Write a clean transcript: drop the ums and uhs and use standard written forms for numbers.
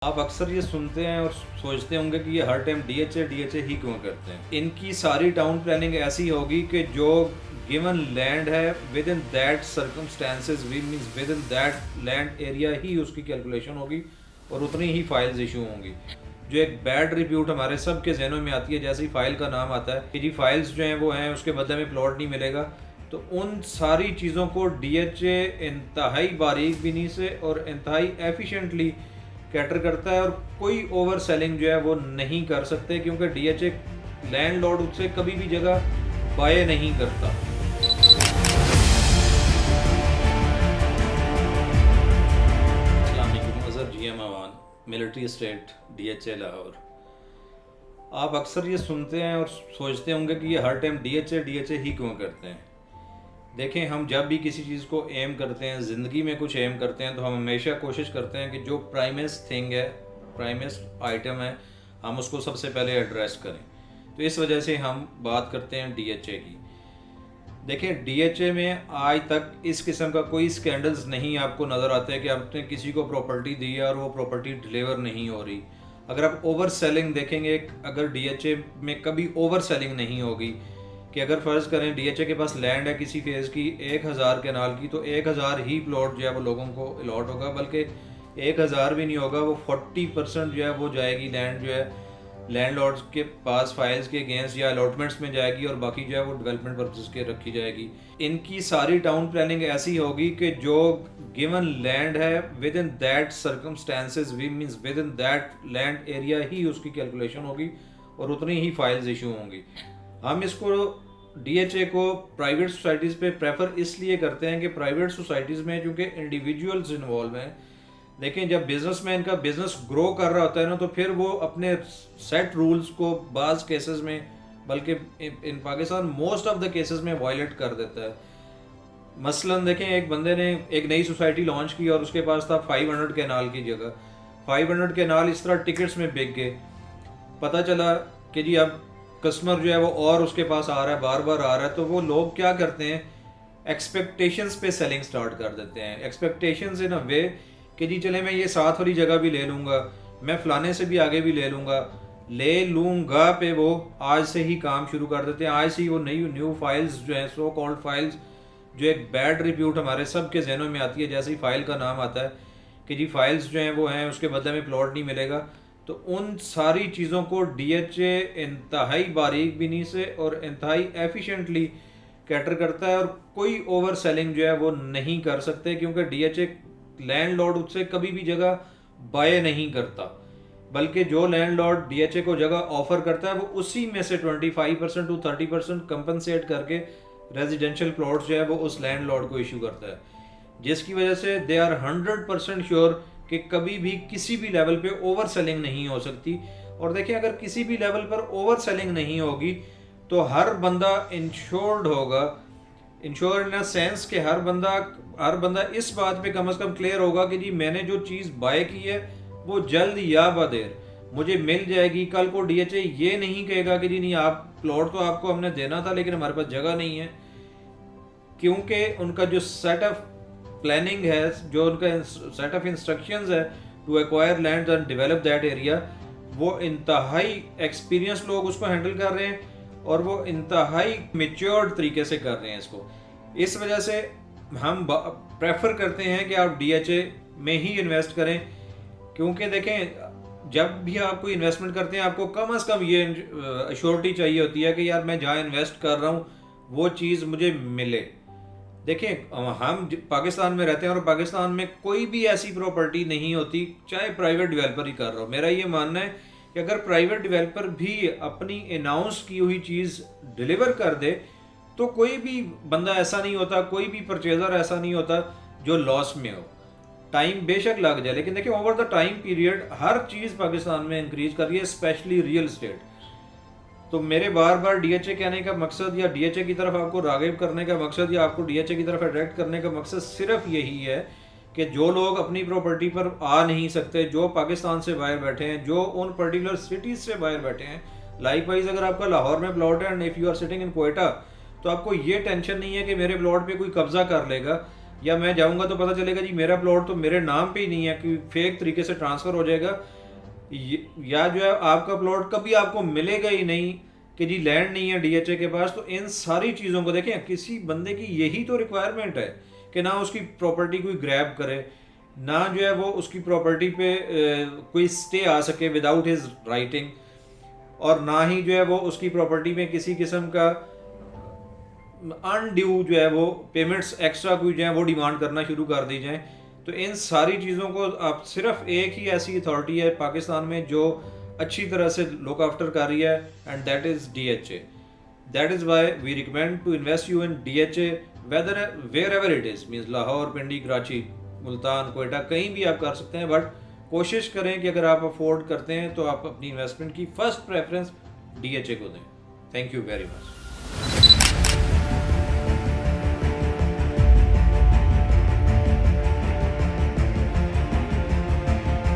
आप अक्सर ये सुनते हैं और सोचते होंगे कि ये हर टाइम डीएचए ही क्यों करते हैं। इनकी सारी टाउन प्लानिंग ऐसी होगी कि जो गिवन लैंड है within that circumstances means within that land area ही उसकी कैलकुलेशन होगी और उतनी ही फाइल्स इशू होंगी। जो एक बैड रिप्यूट हमारे सब के जहनों में आती है जैसे ही फाइल का नाम आता है कि जी फाइल्स जो हैं वो हैं, उसके बदले में प्लॉट नहीं मिलेगा। तो उन सारी चीज़ों को डीएचए इंतहाई बारीक बीनी से और इंतहाई एफिशिएंटली कैटर करता है और कोई ओवर सेलिंग जो है वो नहीं कर सकते, क्योंकि डीएचए लैंडलॉर्ड उससे कभी भी जगह बाय नहीं करता। अस्सलाम वालेकुम, Azhar GM Awan, military estate DHA Lahore. आप अक्सर ये सुनते हैं और सोचते होंगे कि ये हर टाइम डीएचए ही क्यों करते हैं। देखें, हम जब भी किसी चीज़ को एम करते हैं, ज़िंदगी में कुछ एम करते हैं, तो हम हमेशा कोशिश करते हैं कि जो प्राइमेस्ट थिंग है, प्राइमेस्ट आइटम है, हम उसको सबसे पहले एड्रेस करें। तो इस वजह से हम बात करते हैं डीएचए की। देखें, डीएचए में आज तक इस किस्म का कोई स्कैंडल्स नहीं आपको नज़र आता है कि आपने किसी को प्रॉपर्टी दी है और वो प्रॉपर्टी डिलीवर नहीं हो रही। अगर आप ओवर सेलिंग देखेंगे, अगर डीएचए में कभी ओवर सेलिंग नहीं होगी कि अगर फ़र्ज़ करें डीएचए के पास लैंड है किसी फेज़ की 1000 केनाल की, तो 1000 ही प्लॉट जो है वो लोगों को अलॉट होगा, बल्कि 1000 भी नहीं होगा, वो 40% जो है वो जाएगी लैंड जो है लैंडलॉर्ड्स के पास फाइल्स के अगेंस्ट या अलॉटमेंट्स में जाएगी और बाकी जो है वो डेवलपमेंट पर्पज़ के रखी जाएगी। इनकी सारी टाउन प्लानिंग ऐसी होगी कि जो गिवन लैंड है within that circumstances means within that land area ही उसकी कैलकुलेशन होगी और उतनी ही फाइल्स इशू होंगी। हम इसको डीएचए को प्राइवेट सोसाइटीज़ पे प्रेफर इसलिए करते हैं कि प्राइवेट सोसाइटीज़ में चूँकि इंडिविजुअल्स इन्वॉल्व हैं। देखें, जब बिजनेसमैन का बिजनेस ग्रो कर रहा होता है ना, तो फिर वो अपने सेट रूल्स को बाज़ केसेस में, बल्कि in Pakistan most of the cases में वायलेट कर देता है। मसलन देखें, एक बंदे ने एक नई सोसाइटी लॉन्च की और उसके पास था 500 केनाल की जगह। 500 केनाल इस तरह टिकट्स में बिक गए। पता चला कि जी अब कस्टमर जो है वो और उसके पास आ रहा है, बार बार आ रहा है, तो वो लोग क्या करते हैं, एक्सपेक्टेशंस पे सेलिंग स्टार्ट कर देते हैं। एक्सपेक्टेशंस इन अ वे कि जी चले मैं ये साथ वाली जगह भी ले लूँगा, मैं फ़लाने से भी आगे भी ले लूँगा पे वो आज से ही काम शुरू कर देते हैं। आज से ही वो न्यू फाइल्स जो हैं, सो कॉल्ड फाइल्स, जो एक बैड रिप्यूट हमारे सब के जहनों में आती है जैसे ही फाइल का नाम आता है कि जी फाइल्स जो हैं वो हैं, उसके बदले में प्लॉट नहीं मिलेगा। तो उन सारी चीज़ों को डीएचए इंतहाई बारीक बीनी से और इंतहाई एफिशिएंटली कैटर करता है और कोई ओवर सेलिंग जो है वो नहीं कर सकते, क्योंकि डीएचए लैंडलॉर्ड उससे कभी भी जगह बाय नहीं करता, बल्कि जो लैंडलॉर्ड डीएचए को जगह ऑफर करता है वो उसी में से 25% टू 30% कंपनसेट करके रेजिडेंशियल प्लॉट्स जो है वो उस लैंडलॉर्ड को इशू करता है, जिसकी वजह से दे आर 100% श्योर कि कभी भी किसी भी लेवल पे ओवर सेलिंग नहीं हो सकती। और देखिए, अगर किसी भी लेवल पर ओवर सेलिंग नहीं होगी तो हर बंदा इंश्योर्ड होगा। इंश्योर इन अ सेंस कि हर बंदा इस बात पे कम से कम क्लियर होगा कि जी मैंने जो चीज़ बाय की है वो जल्द या बदेर मुझे मिल जाएगी। कल को डीएचए ये नहीं कहेगा कि जी नहीं, आप प्लॉट तो आपको हमने देना था लेकिन हमारे पास जगह नहीं है, क्योंकि उनका जो सेट ऑफ प्लानिंग है, जो उनका सेट ऑफ इंस्ट्रक्शंस है to acquire land and develop that area, वो इंतहाई एक्सपीरियंस लोग उसको हैंडल कर रहे हैं और वो इंतहाई मेच्योर्ड तरीके से कर रहे हैं इसको। इस वजह से हम प्रेफर करते हैं कि आप डीएचए में ही इन्वेस्ट करें, क्योंकि देखें, जब भी आप कोई इन्वेस्टमेंट करते हैं आपको कम से कम ये अश्योरिटी चाहिए होती है कि यार मैं जहाँ इन्वेस्ट कर रहा हूँ वो चीज़ मुझे मिले। देखें, हम पाकिस्तान में रहते हैं और पाकिस्तान में कोई भी ऐसी प्रॉपर्टी नहीं होती, चाहे प्राइवेट डेवलपर ही कर रहा हो। मेरा ये मानना है कि अगर प्राइवेट डेवलपर भी अपनी अनाउंस की हुई चीज़ डिलीवर कर दे तो कोई भी बंदा ऐसा नहीं होता, कोई भी परचेज़र ऐसा नहीं होता जो लॉस में हो। टाइम बेशक लग जाए, लेकिन देखिए ओवर द टाइम पीरियड हर चीज़ पाकिस्तान में इंक्रीज कर रही है, स्पेशली रियल एस्टेट। तो मेरे बार बार डीएचए कहने का मकसद या डीएचए की तरफ आपको राग़िब करने का मकसद या आपको डीएचए की तरफ अट्रैक्ट करने का मकसद सिर्फ यही है कि जो लोग अपनी प्रॉपर्टी पर आ नहीं सकते, जो पाकिस्तान से बाहर बैठे हैं, जो उन पर्टिकुलर सिटीज़ से बाहर बैठे हैं, लाइक वाइज अगर आपका लाहौर में प्लॉट है and if you are sitting in Quetta, तो आपको ये टेंशन नहीं है कि मेरे प्लॉट पे कोई कब्जा कर लेगा। या मैं जाऊंगा तो पता चलेगा जी मेरा प्लॉट तो मेरे नाम पे ही नहीं है, कि फेक तरीके से ट्रांसफ़र हो जाएगा, या जो है आपका प्लॉट कभी आपको मिलेगा ही नहीं, कि जी लैंड नहीं है डीएचए के पास। तो इन सारी चीज़ों को देखें, किसी बंदे की यही तो रिक्वायरमेंट है कि ना उसकी प्रॉपर्टी कोई ग्रैब करे, ना जो है वो उसकी प्रॉपर्टी पे कोई स्टे आ सके विदाउट हिज राइटिंग, और ना ही जो है वो उसकी प्रॉपर्टी में किसी किस्म का अनड्यू जो है वो पेमेंट्स एक्स्ट्रा कोई जो है वो डिमांड करना शुरू कर दी जाए। तो इन सारी चीज़ों को आप सिर्फ एक ही ऐसी अथॉरिटी है पाकिस्तान में जो अच्छी तरह से लुक आफ्टर कर रही है, and that is DHA. That is why we recommend to invest you in DHA whether wherever it is, means Lahore, Pindi, Karachi, Multan, Quetta, कहीं भी आप कर सकते हैं। बट कोशिश करें कि अगर आप अफोर्ड करते हैं तो आप अपनी इन्वेस्टमेंट की फ़र्स्ट प्रेफरेंस डीएचए को दें। Thank you very much.